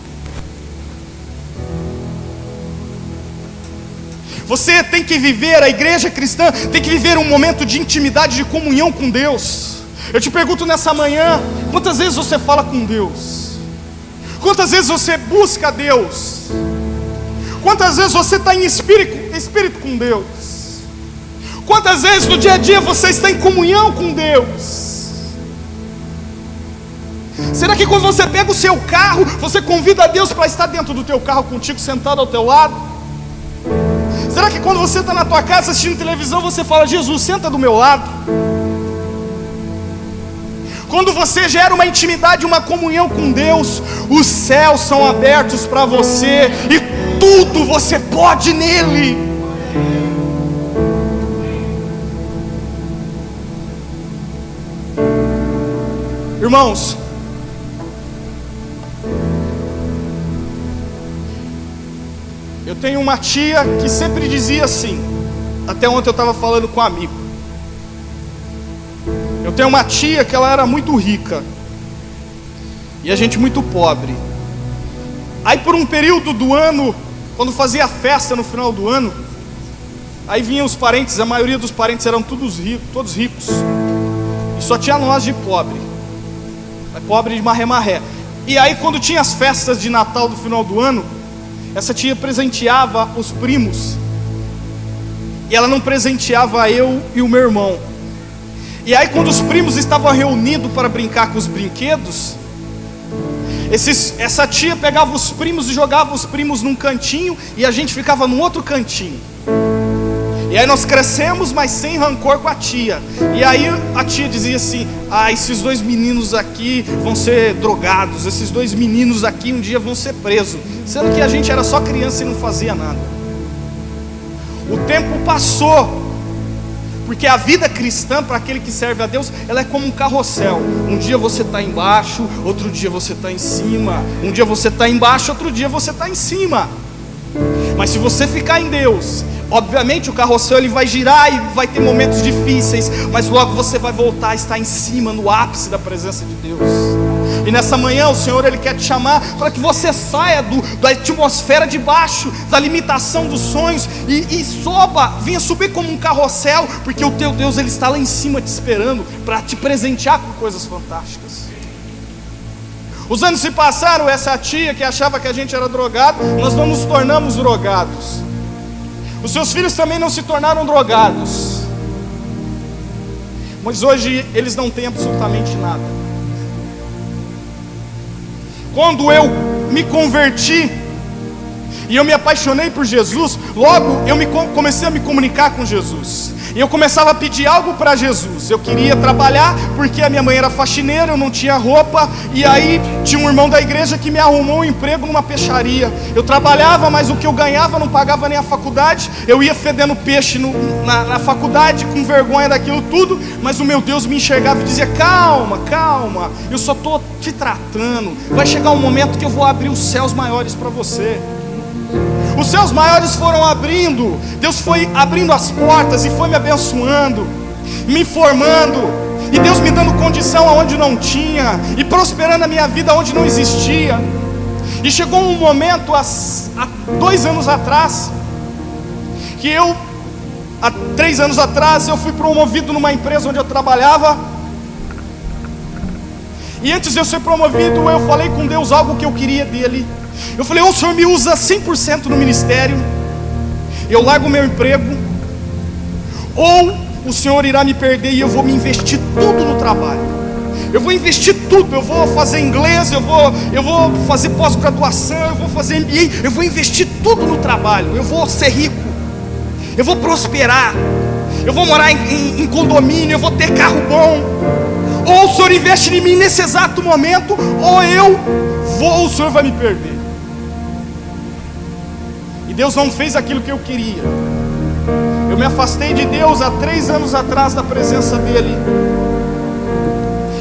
Você tem que viver, a igreja cristã tem que viver um momento de intimidade, de comunhão com Deus. Eu te pergunto nessa manhã, quantas vezes você fala com Deus? Quantas vezes você busca Deus? Quantas vezes você está em espírito com Deus? Quantas vezes no dia a dia você está em comunhão com Deus? Será que quando você pega o seu carro, você convida a Deus para estar dentro do teu carro contigo, sentado ao teu lado? Será que quando você está na tua casa assistindo televisão, você fala: Jesus, senta do meu lado? Quando você gera uma intimidade, uma comunhão com Deus, os céus são abertos para você, e tudo você pode nele. Irmãos, eu tenho uma tia que sempre dizia assim, até ontem eu estava falando com um amigo. Eu tenho uma tia que ela era muito rica e a gente muito pobre. Aí por um período do ano, quando fazia festa no final do ano, aí vinham os parentes, a maioria dos parentes eram todos ricos, e só tinha nós de pobre de marré. E aí quando tinha as festas de Natal do final do ano, essa tia presenteava os primos, e ela não presenteava eu e o meu irmão. E aí quando os primos estavam reunidos para brincar com os brinquedos, essa tia pegava os primos e jogava os primos num cantinho, e a gente ficava num outro cantinho. E aí nós crescemos, mas sem rancor com a tia. E aí a tia dizia assim: esses dois meninos aqui vão ser drogados, esses dois meninos aqui um dia vão ser presos. Sendo que a gente era só criança e não fazia nada. O tempo passou, porque a vida cristã, para aquele que serve a Deus, ela é como um carrossel. Um dia você está embaixo, outro dia você está em cima. Um dia você está embaixo, outro dia você está em cima. Mas se você ficar em Deus, obviamente o carrossel ele vai girar e vai ter momentos difíceis, mas logo você vai voltar a estar em cima, no ápice da presença de Deus. E nessa manhã o Senhor ele quer te chamar para que você saia da atmosfera de baixo, da limitação dos sonhos, e venha subir como um carrossel, porque o teu Deus ele está lá em cima te esperando para te presentear com coisas fantásticas. Os anos se passaram, essa tia que achava que a gente era drogado, nós não nos tornamos drogados. Os seus filhos também não se tornaram drogados, mas hoje eles não têm absolutamente nada. Quando eu me converti e eu me apaixonei por Jesus, logo eu comecei a me comunicar com Jesus. E eu começava a pedir algo para Jesus. Eu queria trabalhar porque a minha mãe era faxineira, eu não tinha roupa. E aí tinha um irmão da igreja que me arrumou um emprego numa peixaria. Eu trabalhava, mas o que eu ganhava não pagava nem a faculdade. Eu ia fedendo peixe na faculdade com vergonha daquilo tudo. Mas o meu Deus me enxergava e dizia: calma, calma, eu só estou te tratando. Vai chegar um momento que eu vou abrir os céus maiores para você. Os céus maiores foram abrindo, Deus foi abrindo as portas e foi me abençoando, me formando, e Deus me dando condição aonde não tinha, e prosperando a minha vida onde não existia. E chegou um momento, há 2 anos atrás, que há 3 anos atrás, eu fui promovido numa empresa onde eu trabalhava. E antes de eu ser promovido, eu falei com Deus algo que eu queria dele. Eu falei: o Senhor me usa 100% no ministério, eu largo o meu emprego, ou o Senhor irá me perder e eu vou me investir tudo no trabalho. Eu vou investir tudo, eu vou fazer inglês, eu vou fazer pós-graduação, eu vou fazer MBA, eu vou investir tudo no trabalho, eu vou ser rico, eu vou prosperar, eu vou morar em condomínio, eu vou ter carro bom. Ou o Senhor investe em mim nesse exato momento, ou eu vou, o Senhor vai me perder. E Deus não fez aquilo que eu queria. Eu me afastei de Deus há 3 anos atrás da presença dEle.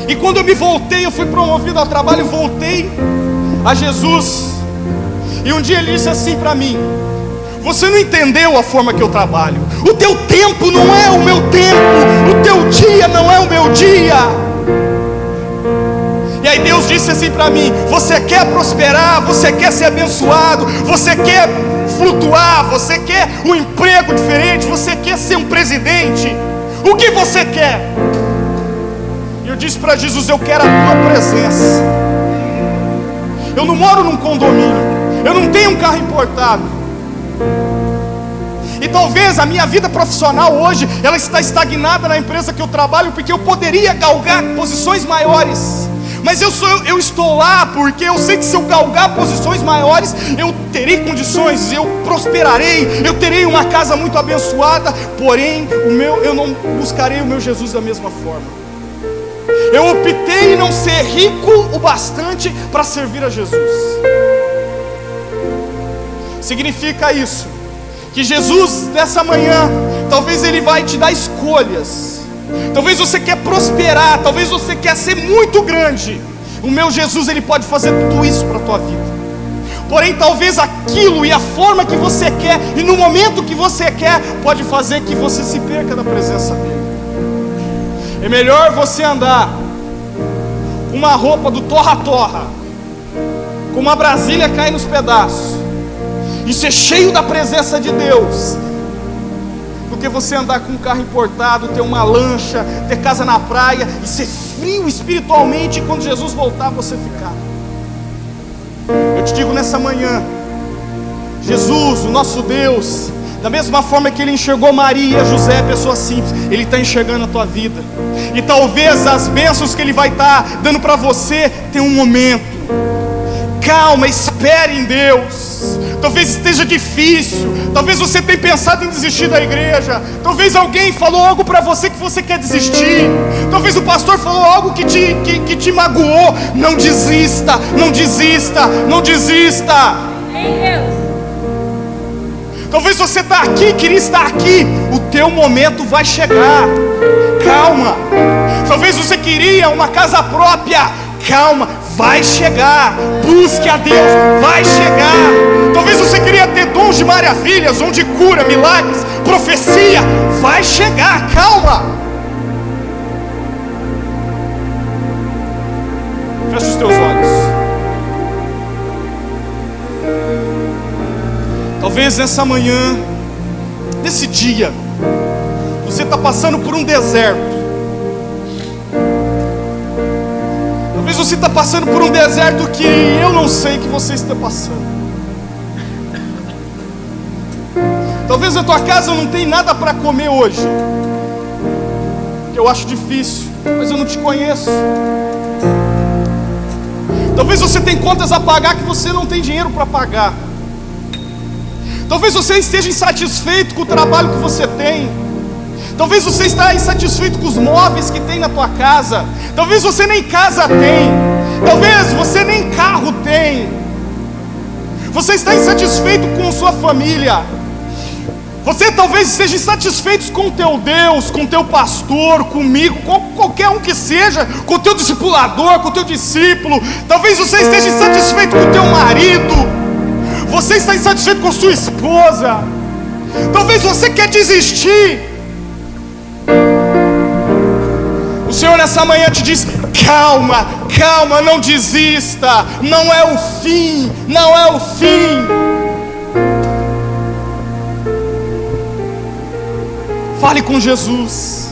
E quando eu me voltei, eu fui promovido ao trabalho, voltei a Jesus. E um dia Ele disse assim para mim: você não entendeu a forma que eu trabalho. O teu tempo não é o meu tempo, o teu dia não é o meu dia. E aí Deus disse assim para mim: você quer prosperar, você quer ser abençoado, você quer flutuar, você quer um emprego diferente, você quer ser um presidente, o que você quer? E eu disse para Jesus: eu quero a tua presença. Eu não moro num condomínio, eu não tenho um carro importado. E talvez a minha vida profissional hoje, ela está estagnada na empresa que eu trabalho, porque eu poderia galgar posições maiores. Mas eu estou lá porque eu sei que se eu galgar posições maiores, eu terei condições, eu prosperarei, eu terei uma casa muito abençoada. Porém, eu não buscarei o meu Jesus da mesma forma. Eu optei em não ser rico o bastante para servir a Jesus. Significa isso, que Jesus nessa manhã, talvez Ele vai te dar escolhas. Talvez você quer prosperar, talvez você quer ser muito grande. O meu Jesus, Ele pode fazer tudo isso para a tua vida. Porém, talvez aquilo e a forma que você quer, e no momento que você quer, pode fazer que você se perca da presença dEle. É melhor você andar com uma roupa do torra-torra, com uma Brasília cair nos pedaços, e ser cheio da presença de Deus, do que você andar com um carro importado, ter uma lancha, ter casa na praia e ser frio espiritualmente, e quando Jesus voltar você ficar. Eu te digo nessa manhã, Jesus, o nosso Deus, da mesma forma que Ele enxergou Maria, José, pessoa simples, Ele está enxergando a tua vida. E talvez as bênçãos que Ele vai estar dando para você tenham um momento. Calma, espere em Deus. Talvez esteja difícil, talvez você tenha pensado em desistir da igreja, talvez alguém falou algo para você que você quer desistir, talvez o pastor falou algo que te magoou. Não desista, não desista, não desista. Talvez você está aqui, queria estar aqui, o teu momento vai chegar. Calma. Talvez você queria uma casa própria. Calma, vai chegar. Busque a Deus, vai chegar. Talvez você queria ter dons de maravilhas, dom de cura, milagres, profecia. Vai chegar, calma. Feche os teus olhos. Talvez nessa manhã, nesse dia, você está passando por um deserto. Talvez você está passando por um deserto que eu não sei que você está passando. Talvez na tua casa não tem nada para comer hoje, que eu acho difícil, mas eu não te conheço. Talvez você tenha contas a pagar que você não tem dinheiro para pagar. Talvez você esteja insatisfeito com o trabalho que você tem. Talvez você esteja insatisfeito com os móveis que tem na tua casa. Talvez você nem casa tem. Talvez você nem carro tem. Você está insatisfeito com sua família. Você talvez esteja insatisfeito com o teu Deus, com o teu pastor, comigo, com qualquer um que seja, com o teu discipulador, com o teu discípulo. Talvez você esteja insatisfeito com o teu marido. Você está insatisfeito com sua esposa. Talvez você quer desistir. O Senhor nessa manhã te diz: calma, calma, não desista. Não é o fim, não é o fim. Fale com Jesus.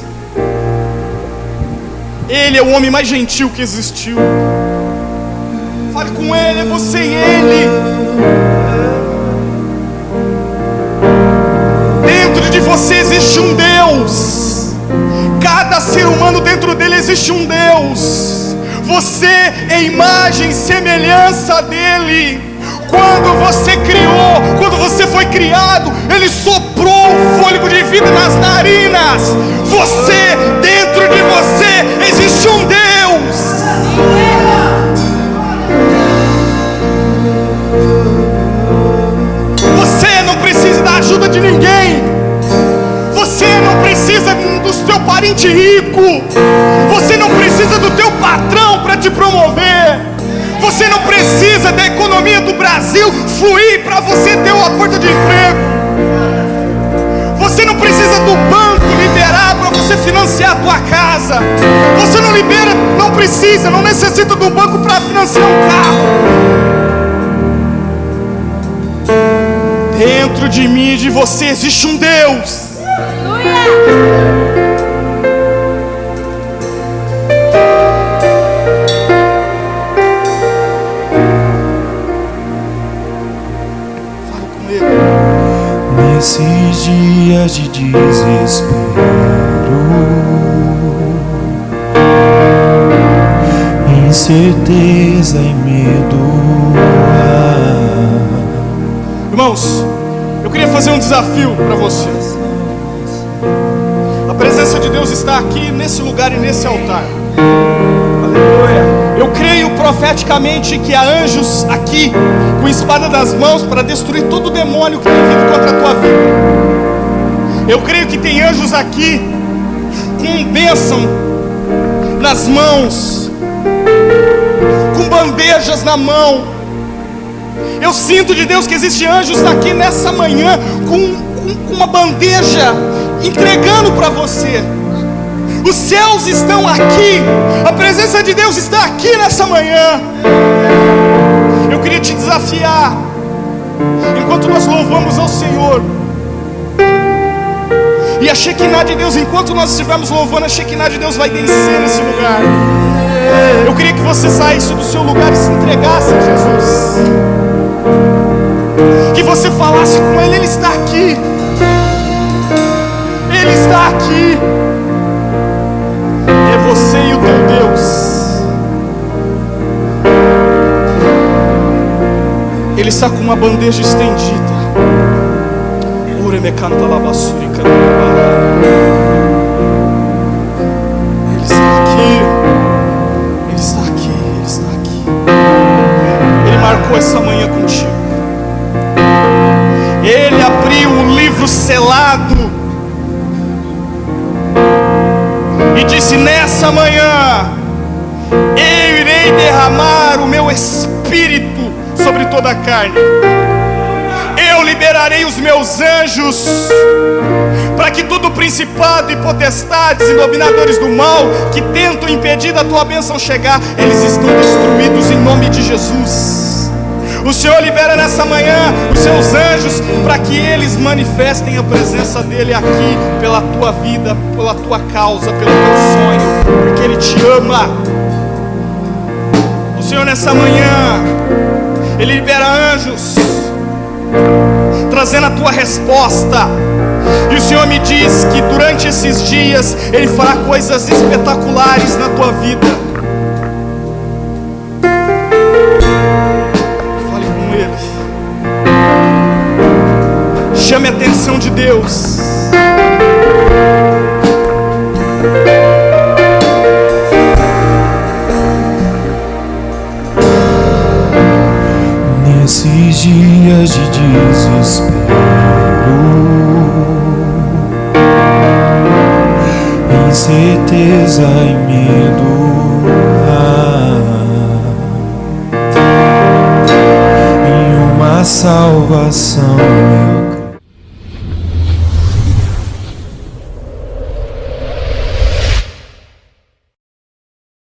Ele é o homem mais gentil que existiu. Fale com Ele, é você e Ele. Dentro de você existe um Deus. Cada ser humano dentro dele existe um Deus. Você é imagem e semelhança dele. Quando você criou, quando você foi criado, Ele soprou o fôlego de vida nas narinas. Você, dentro de você, existe um Deus. Você não precisa da ajuda de ninguém. Você não precisa do seu parente rico. Você não precisa do teu patrão para te promover. Você não precisa da economia do Brasil fluir para você ter uma porta de emprego. Você não precisa do banco liberar para você financiar a tua casa. Você não precisa, não necessita do banco para financiar um carro. Dentro de mim e de você existe um Deus. Nesses dias de desespero, incerteza e medo. Irmãos, eu queria fazer um desafio para vocês. A presença de Deus está aqui nesse lugar e nesse altar. Aleluia. Eu creio profeticamente que há anjos aqui com espada nas mãos para destruir todo o demônio que tem vindo contra a tua vida. Eu creio que tem anjos aqui com bênção nas mãos, com bandejas na mão. Eu sinto de Deus que existem anjos aqui nessa manhã com uma bandeja entregando para você. Os céus estão aqui. A presença de Deus está aqui nessa manhã. Eu queria te desafiar, enquanto nós louvamos ao Senhor, e a Shekinah de Deus, enquanto nós estivermos louvando, a Shekinah de Deus vai descer nesse lugar. Eu queria que você saísse do seu lugar e se entregasse a Jesus. Que você falasse com Ele, Ele está aqui. Ele está aqui. É você e o teu Deus. Ele está com uma bandeja estendida. Ele está aqui. Ele está aqui. Ele está aqui. Ele marcou essa manhã contigo. Ele abriu o livro selado e disse: nessa manhã eu irei derramar o meu espírito sobre toda a carne. Eu liberarei os meus anjos para que todo principado e potestades e dominadores do mal que tentam impedir da tua bênção chegar, eles estão destruídos em nome de Jesus. O Senhor libera nessa manhã os seus anjos para que eles manifestem a presença dEle aqui pela tua vida, pela tua causa, pelo teu sonho, porque Ele te ama. O Senhor nessa manhã, Ele libera anjos trazendo a tua resposta. E o Senhor me diz que durante esses dias Ele fará coisas espetaculares na tua vida. Fale com Ele. Chame a atenção de Deus. Nesses dias de desespero, incerteza e medo, em uma salvação